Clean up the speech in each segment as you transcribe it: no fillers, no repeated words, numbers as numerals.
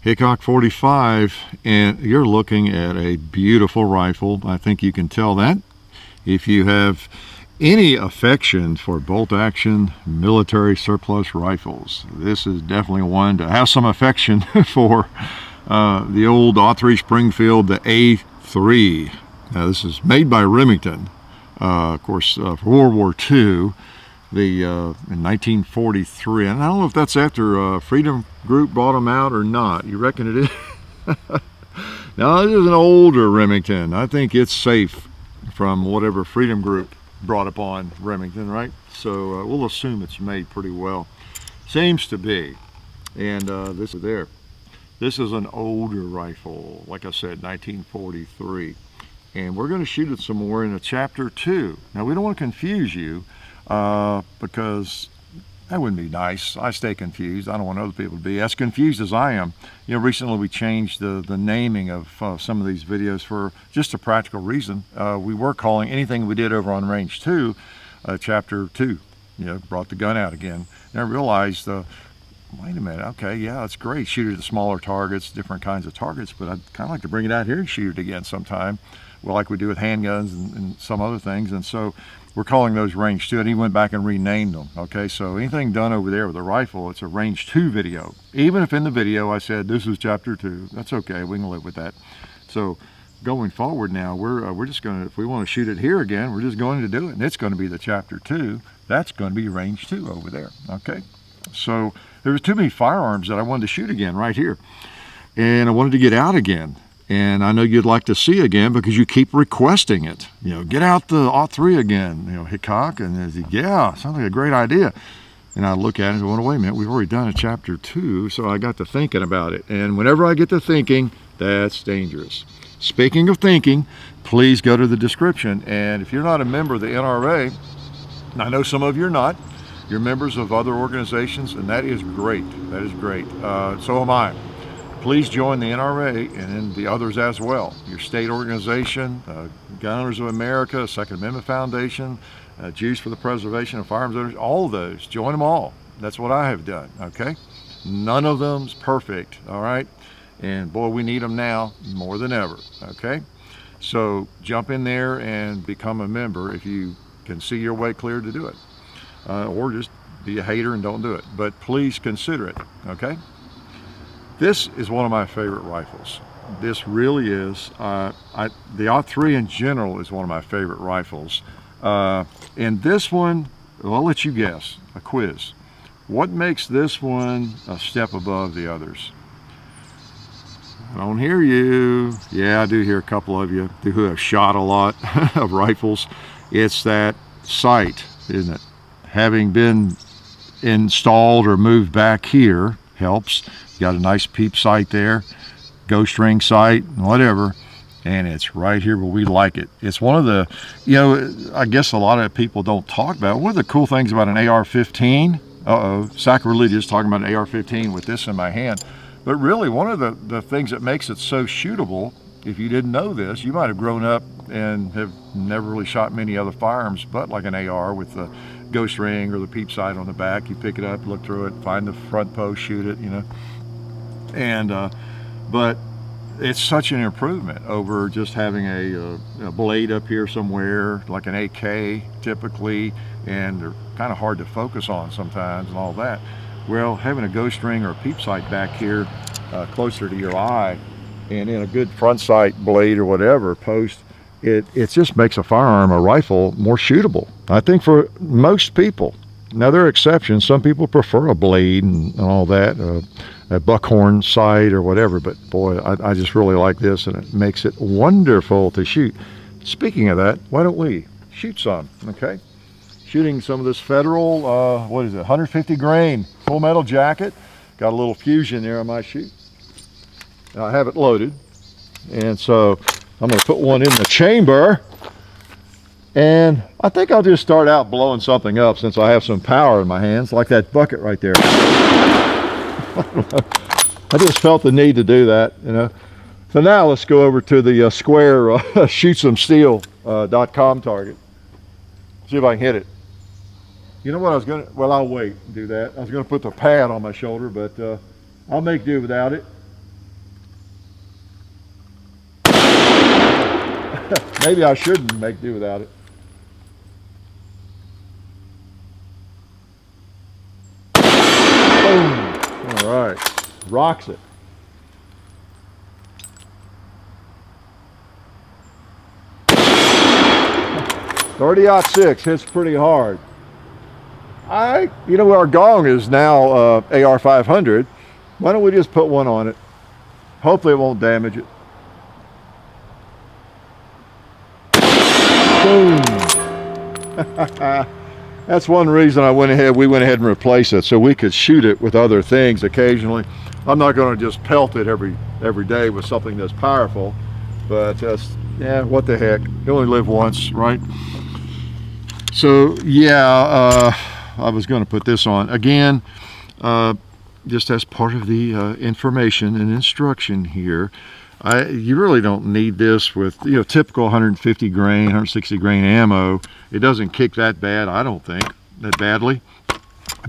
Hickok 45, and you're looking at a beautiful rifle. I think you can tell that. If you have any affection for bolt-action military surplus rifles, this is definitely one to have some affection for. The old '03 Springfield, the A3. Now, this is made by Remington, of course, for World War II. In 1943, and I don't know if that's after Freedom Group brought them out or not. You reckon it is? Now, this is an older Remington. I think it's safe from whatever Freedom Group brought upon Remington, right? So we'll assume it's made pretty well. Seems to be. And this is there. This is an older rifle, like I said, 1943. And we're going to shoot it some more in a chapter 2. Now, we don't want to confuse you. Because that wouldn't be nice. I stay confused. I don't want other people to be as confused as I am. You know, recently we changed the naming of some of these videos for just a practical reason. We were calling anything we did over on Range 2, Chapter 2. You know, brought the gun out again. And I realized, wait a minute, okay, yeah, it's great. Shoot it at smaller targets, different kinds of targets, but I'd kind of like to bring it out here and shoot it again sometime. Well, like we do with handguns and some other things. And so we're calling those Range 2, and he went back and renamed them. Okay, so anything done over there with a rifle, it's a Range 2 video. Even if in the video I said this is Chapter 2, that's okay, we can live with that. So going forward now, we're just going to, if we want to shoot it here again, we're just going to do it, and it's going to be the Chapter 2. That's going to be Range 2 over there. Okay, so there was too many firearms that I wanted to shoot again right here, and I wanted to get out again. And I know you'd like to see again because you keep requesting it. You know, get out the '03 again, you know, Hickok. And yeah, sounds like a great idea. And I look at it and go, wait a minute, we've already done a Chapter 2. So I got to thinking about it. And whenever I get to thinking, that's dangerous. Speaking of thinking, please go to the description. And if you're not a member of the NRA, and I know some of you are not, you're members of other organizations, and that is great. That is great. So am I. Please join the NRA and then the others as well. Your state organization, Gun Owners of America, Second Amendment Foundation, Jews for the Preservation of Firearms Owners, all of those, join them all. That's what I have done, okay? None of them's perfect, all right? And boy, we need them now more than ever, okay? So jump in there and become a member if you can see your way clear to do it. Or just be a hater and don't do it. But please consider it, okay? This is one of my favorite rifles. This really is. The '03 in general is one of my favorite rifles. And this one, well, I'll let you guess, a quiz. What makes this one a step above the others? I don't hear you. Yeah, I do hear a couple of you who have shot a lot of rifles. It's that sight, isn't it? Having been installed or moved back here helps. You got a nice peep sight there, ghost ring sight, whatever, and it's right here where we like it. It's one of the, you know, I guess a lot of people don't talk about it. One of the cool things about an AR-15, sacrilegious talking about an AR-15 with this in my hand, but really one of the things that makes it so shootable, if you didn't know this, you might have grown up and have never really shot many other firearms but like an AR with the ghost ring or the peep sight on the back. You pick it up, look through it, find the front post, shoot it, you know. And but it's such an improvement over just having a blade up here somewhere like an AK typically, and they're kind of hard to focus on sometimes and all that. Well, having a ghost ring or a peep sight back here closer to your eye and in a good front sight blade or whatever post, it just makes a firearm, a rifle, more shootable, I think, for most people. Now, there are exceptions. Some people prefer a blade and all that, a buckhorn sight or whatever, but boy, I just really like this, and it makes it wonderful to shoot. Speaking of that, why don't we shoot some, okay? Shooting some of this Federal, what is it, 150 grain full metal jacket. Got a little fusion there on my shoot. I have it loaded, and so I'm going to put one in the chamber, and I think I'll just start out blowing something up since I have some power in my hands, like that bucket right there. I just felt the need to do that, you know. So now let's go over to the square shootsomesteel.com target. See if I can hit it. You know what I was going to, well, I'll wait and do that. I was going to put the pad on my shoulder, but I'll make do without it. Maybe I shouldn't make do without it. Boom. All right. Rocks it. .30-06 hits pretty hard. You know, our gong is now AR 500. Why don't we just put one on it? Hopefully it won't damage it. Boom. That's one reason we went ahead and replaced it, so we could shoot it with other things occasionally. I'm not going to just pelt it every day with something that's powerful, but yeah, what the heck? You only live once, right? So yeah, I was going to put this on again, just as part of the information and instruction here. You really don't need this with, you know, typical 150 grain, 160 grain ammo. It doesn't kick that bad, I don't think, that badly.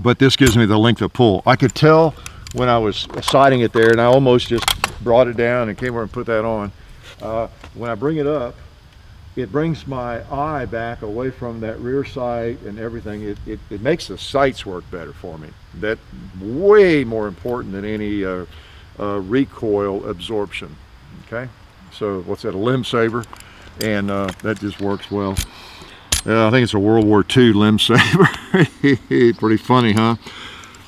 But this gives me the length of pull. I could tell when I was sighting it there, and I almost just brought it down and came over and put that on. When I bring it up, it brings my eye back away from that rear sight and everything. It makes the sights work better for me. That's way more important than any recoil absorption. Okay, so what's that, a limb saver? And that just works well. I think it's a World War II limb saver. Pretty funny, huh?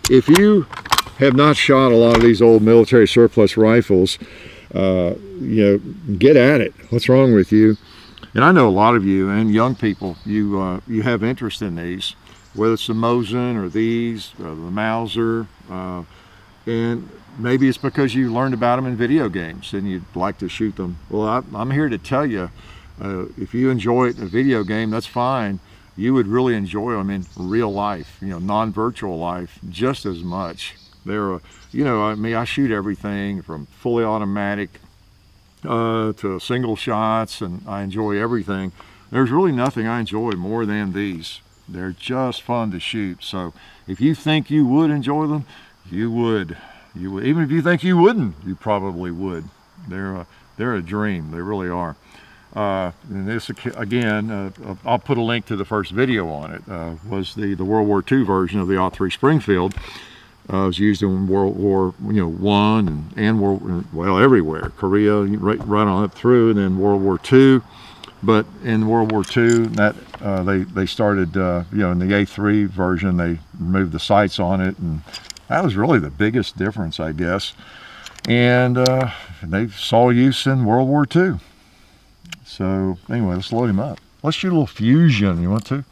If you have not shot a lot of these old military surplus rifles, you know, get at it. What's wrong with you? And I know a lot of you and young people, you have interest in these, whether it's the Mosin or these, or the Mauser, and maybe it's because you learned about them in video games and you'd like to shoot them. Well, I'm here to tell you, if you enjoy it in a video game, that's fine. You would really enjoy them in real life, you know, non-virtual life, just as much. They're, you know, I mean, I shoot everything from fully automatic to single shots, and I enjoy everything. There's really nothing I enjoy more than these. They're just fun to shoot. So if you think you would enjoy them, you would. Even if you think you wouldn't, you probably would. They're a dream. They really are. And this again, I'll put a link to the first video on it. Was the World War II version of the .03 Springfield. It was used in World War, you know, I and World, well, everywhere. Korea, right on up through, and then World War II. But in World War II, that they started, you know, in the A3 version, they removed the sights on it, and that was really the biggest difference, I guess. And they saw use in World War II. So anyway, let's load him up. Let's shoot a little fusion, you want to?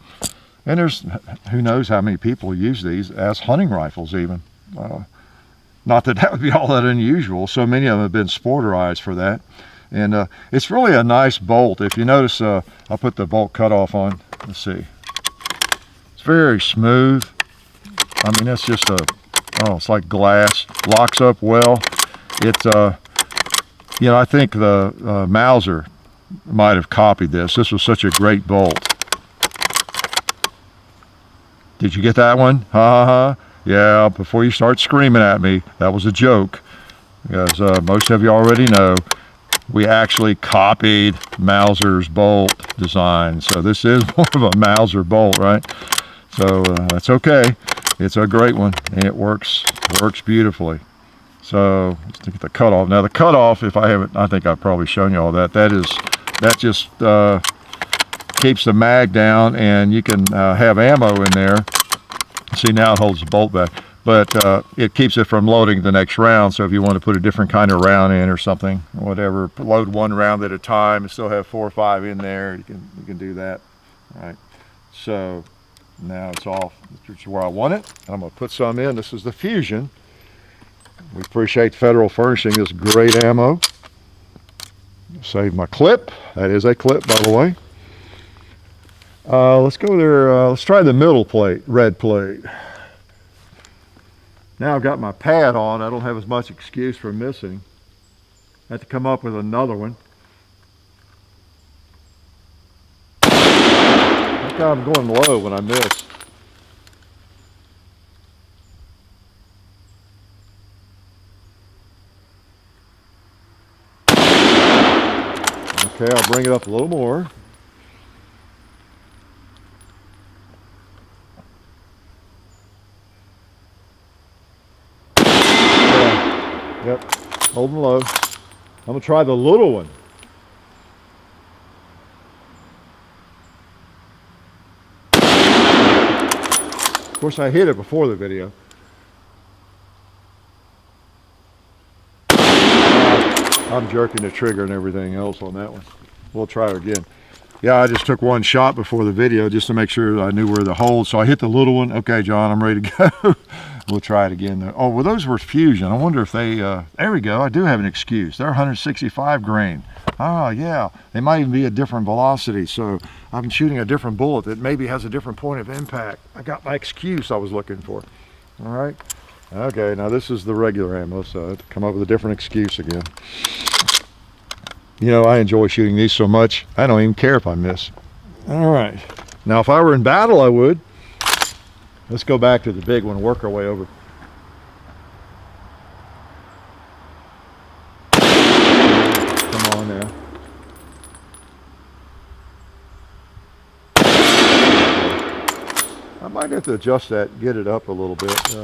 And there's, who knows how many people use these as hunting rifles even. Not that would be all that unusual. So many of them have been sporterized for that. And it's really a nice bolt. If you notice, I'll put the bolt cutoff on. Let's see. It's very smooth. I mean, it's just it's like glass. Locks up well. It's, you know, I think the Mauser might have copied this. This was such a great bolt. Did you get that one? Yeah, before you start screaming at me, that was a joke. Because most of you already know, we actually copied Mauser's bolt design. So this is more of a Mauser bolt, right? So that's okay. It's a great one, and it works beautifully. So let's get the cutoff. Now the cutoff, if I haven't, I think I've probably shown you all that. That just keeps the mag down, and you can have ammo in there. See, now it holds the bolt back, but it keeps it from loading the next round. So if you want to put a different kind of round in or something, whatever, load one round at a time and still have 4 or 5 in there, you can do that. All right. So now it's off. This is where I want it. I'm going to put some in. This is the Fusion. We appreciate Federal furnishing this great ammo. Save my clip. That is a clip, by the way. Let's go there. Let's try the middle plate, red plate. Now I've got my pad on. I don't have as much excuse for missing. I have to come up with another one. I think I'm going low when I miss. Okay, I'll bring it up a little more. Yeah. Yep, holding low. I'm gonna try the little one. Of course, I hit it before the video. I'm jerking the trigger and everything else on that one. We'll try it again. Yeah, I just took one shot before the video just to make sure I knew where the hold. So I hit the little one. Okay, John, I'm ready to go. We'll try it again. Oh, well, those were Fusion. I wonder if they, there we go. I do have an excuse. They're 165 grain. Oh, yeah. They might even be a different velocity. So I'm shooting a different bullet that maybe has a different point of impact. I got my excuse I was looking for. All right. Okay, now this is the regular ammo, so I have to come up with a different excuse again. You know, I enjoy shooting these so much, I don't even care if I miss. All right. Now, if I were in battle, I would. Let's go back to the big one and work our way over. Come on now. I might have to adjust that, get it up a little bit.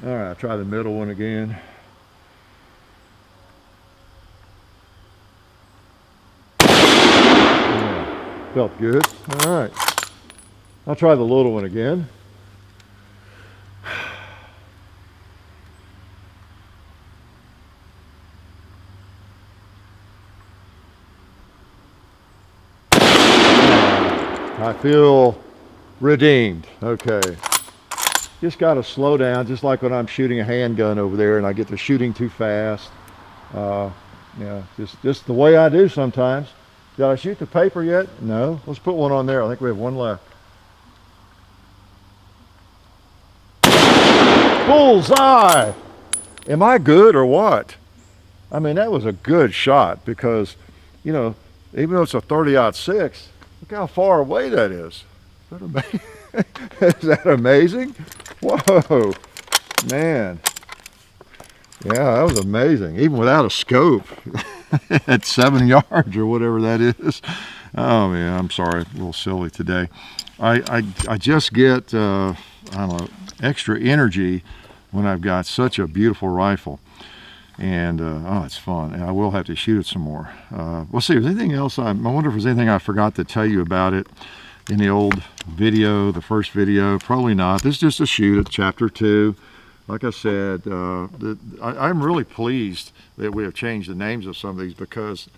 All right, I'll try the middle one again. Yeah, felt good. All right. I'll try the little one again. I feel redeemed. Okay. Just got to slow down, just like when I'm shooting a handgun over there and I get to shooting too fast. Yeah, just the way I do sometimes. Did I shoot the paper yet? No. Let's put one on there. I think we have one left. Bullseye! Am I good or what? I mean, that was a good shot because, you know, even though it's a 30-06, look how far away that is. Is that amazing? Is that amazing? Whoa, man. Yeah, that was amazing. Even without a scope at 7 yards or whatever that is. Oh, man, I'm sorry. A little silly today. I just get, I don't know, extra energy when I've got such a beautiful rifle. And, oh, it's fun. And I will have to shoot it some more. We'll see. If there's anything else, I wonder if there's anything I forgot to tell you about it in the old video, the first video. Probably not. This is just a shoot at chapter 2. Like I said, I'm really pleased that we have changed the names of some of these because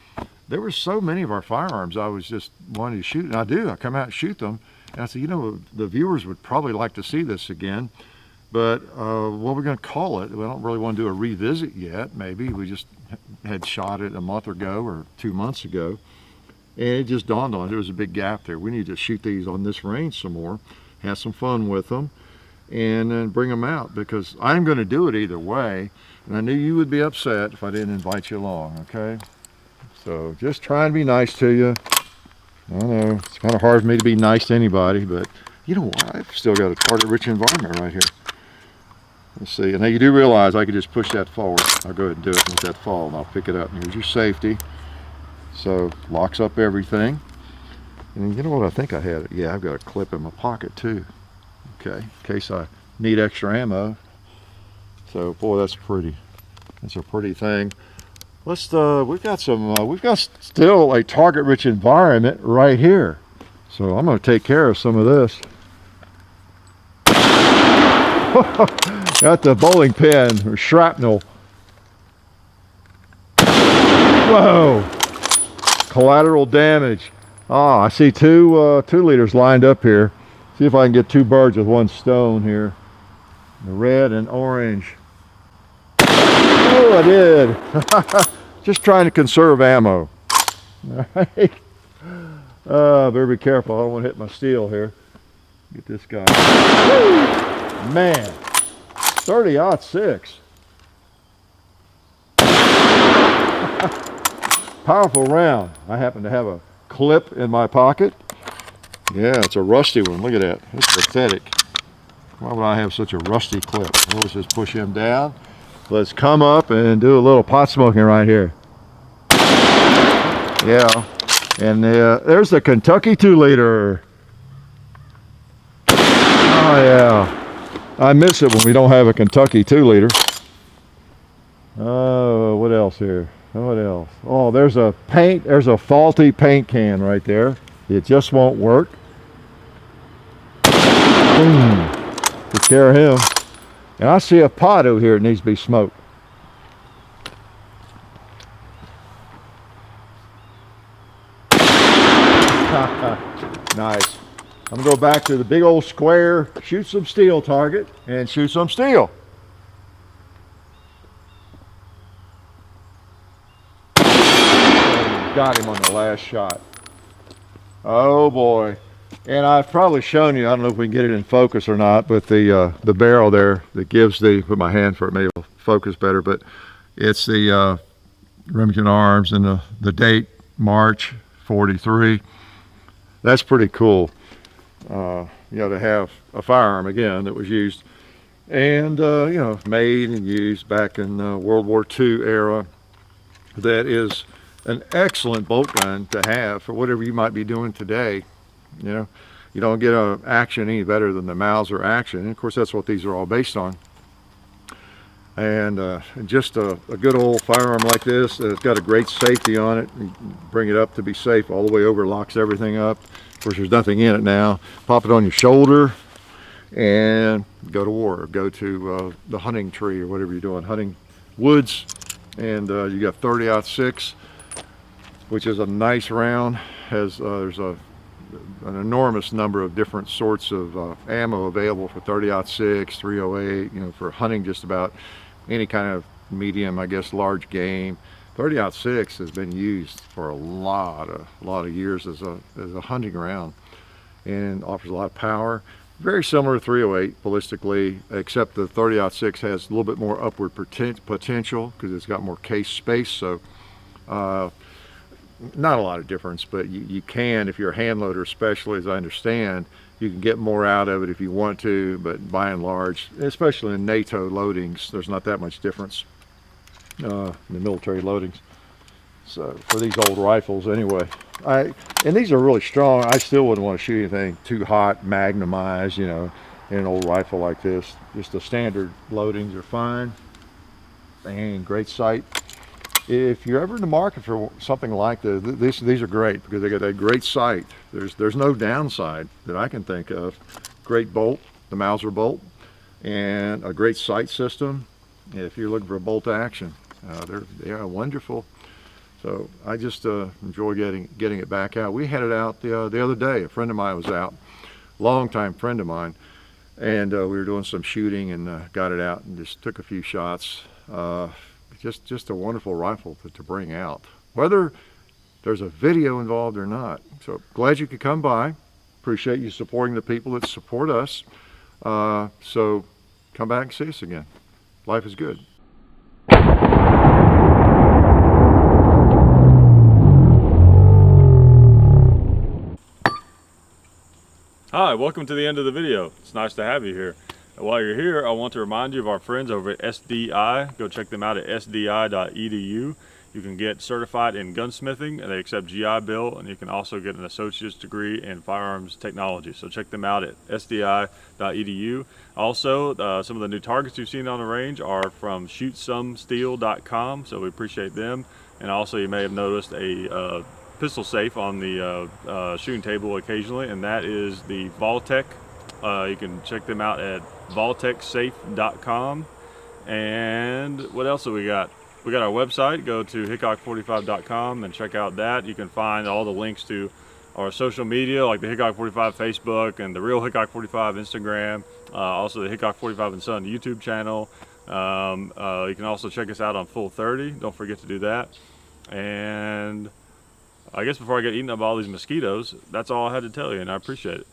there were so many of our firearms I was just wanting to shoot. And I do. I come out and shoot them. And I said, you know, the viewers would probably like to see this again. But what we're going to call it, we don't really want to do a revisit yet. Maybe we just had shot it a month ago or 2 months ago. And it just dawned on it, there was a big gap there. We need to shoot these on this range some more, have some fun with them, and then bring them out because I'm going to do it either way. And I knew you would be upset if I didn't invite you along, okay? So just try and be nice to you. I know it's kind of hard for me to be nice to anybody, but you know what? I've still got a target-rich environment right here. Let's see. And now you do realize I could just push that forward. I'll go ahead and do it with that fall, and I'll pick it up. And here's your safety. So locks up everything. And you know what? I think I had it. Yeah, I've got a clip in my pocket too. Okay, in case I need extra ammo. So boy, that's pretty. That's a pretty thing. Let's. We've got still a target-rich environment right here. So I'm going to take care of some of this. Got the bowling pin or shrapnel. Whoa! Collateral damage. Ah, I see two leaders lined up here. See if I can get 2 birds with 1 stone here. The red and orange. Oh, I did. Just trying to conserve ammo. All right. Better be careful. I don't want to hit my steel here. Get this guy. Woo! Man, 30-06. Powerful round. I happen to have a clip in my pocket. Yeah, it's a rusty one. Look at that. It's pathetic. Why would I have such a rusty clip? Let's just push him down. Let's come up and do a little pot smoking right here. Yeah, and there's the Kentucky 2-liter. Oh yeah, I miss it when we don't have a Kentucky 2-liter. Oh, what else here? What else? Oh, there's a faulty paint can right there. It just won't work. Boom. Take care of him. And I see a pot over here that needs to be smoked. Nice. I'm gonna go back to the big old square, shoot some steel target, and shoot some steel. Got him on the last shot. Oh boy. And I've probably shown you, I don't know if we can get it in focus or not, but the barrel there that gives put my hand for it, maybe it'll focus better, but it's the Remington Arms and the date, March 43. That's pretty cool, you know, to have a firearm again that was used and, you know, made and used back in World War II era. That is an excellent bolt gun to have for whatever you might be doing today. You know, you don't get an action any better than the Mauser action. And of course, that's what these are all based on. And just a good old firearm like this, it's got a great safety on it. You bring it up to be safe all the way over, locks everything up. Of course, there's nothing in it now. Pop it on your shoulder and go to war. Go to the hunting tree or whatever you're doing, hunting woods. And you got 30-06, which is a nice round. There's an enormous number of different sorts of ammo available for 30-06, 308, you know, for hunting just about any kind of medium, I guess, large game. 30-06 has been used for a lot of years as a hunting round and offers a lot of power. Very similar to 308 ballistically, except the 30-06 has a little bit more upward potential because it's got more case space. So not a lot of difference, but you can, if you're a hand loader especially, as I understand, you can get more out of it if you want to, but by and large, especially in NATO loadings, there's not that much difference in the military loadings. So for these old rifles anyway, and these are really strong. I still wouldn't want to shoot anything too hot, magnumized, you know, in an old rifle like this. Just the standard loadings are fine. And great sight. If you're ever in the market for something like this, these are great because they got that great sight. There's no downside that I can think of. Great bolt, the Mauser bolt, and a great sight system. If you're looking for a bolt action, they are wonderful. So I just enjoy getting it back out. We had it out the other day. A friend of mine was out, longtime friend of mine, and we were doing some shooting and got it out and just took a few shots. Just a wonderful rifle to bring out, whether there's a video involved or not. So glad you could come by. Appreciate you supporting the people that support us. So come back and see us again. Life is good. Hi, welcome to the end of the video. It's nice to have you here. While you're here, I want to remind you of our friends over at SDI. Go check them out at sdi.edu. You can get certified in gunsmithing, and they accept GI Bill, and you can also get an associate's degree in firearms technology. So check them out at sdi.edu. Also, some of the new targets you've seen on the range are from shootsomesteel.com, so we appreciate them. And also, you may have noticed a pistol safe on the shooting table occasionally, and that is the Vaultec. You can check them out at vaultecsafe.com. And what else have we got? We got our website. Go to hickok45.com and check out that. You can find all the links to our social media, like the Hickok 45 Facebook and the Real Hickok 45 Instagram. Also the Hickok 45 and Son YouTube channel. You can also check us out on Full 30. Don't forget to do that. And I guess before I get eaten up by all these mosquitoes, that's all I had to tell you, and I appreciate it.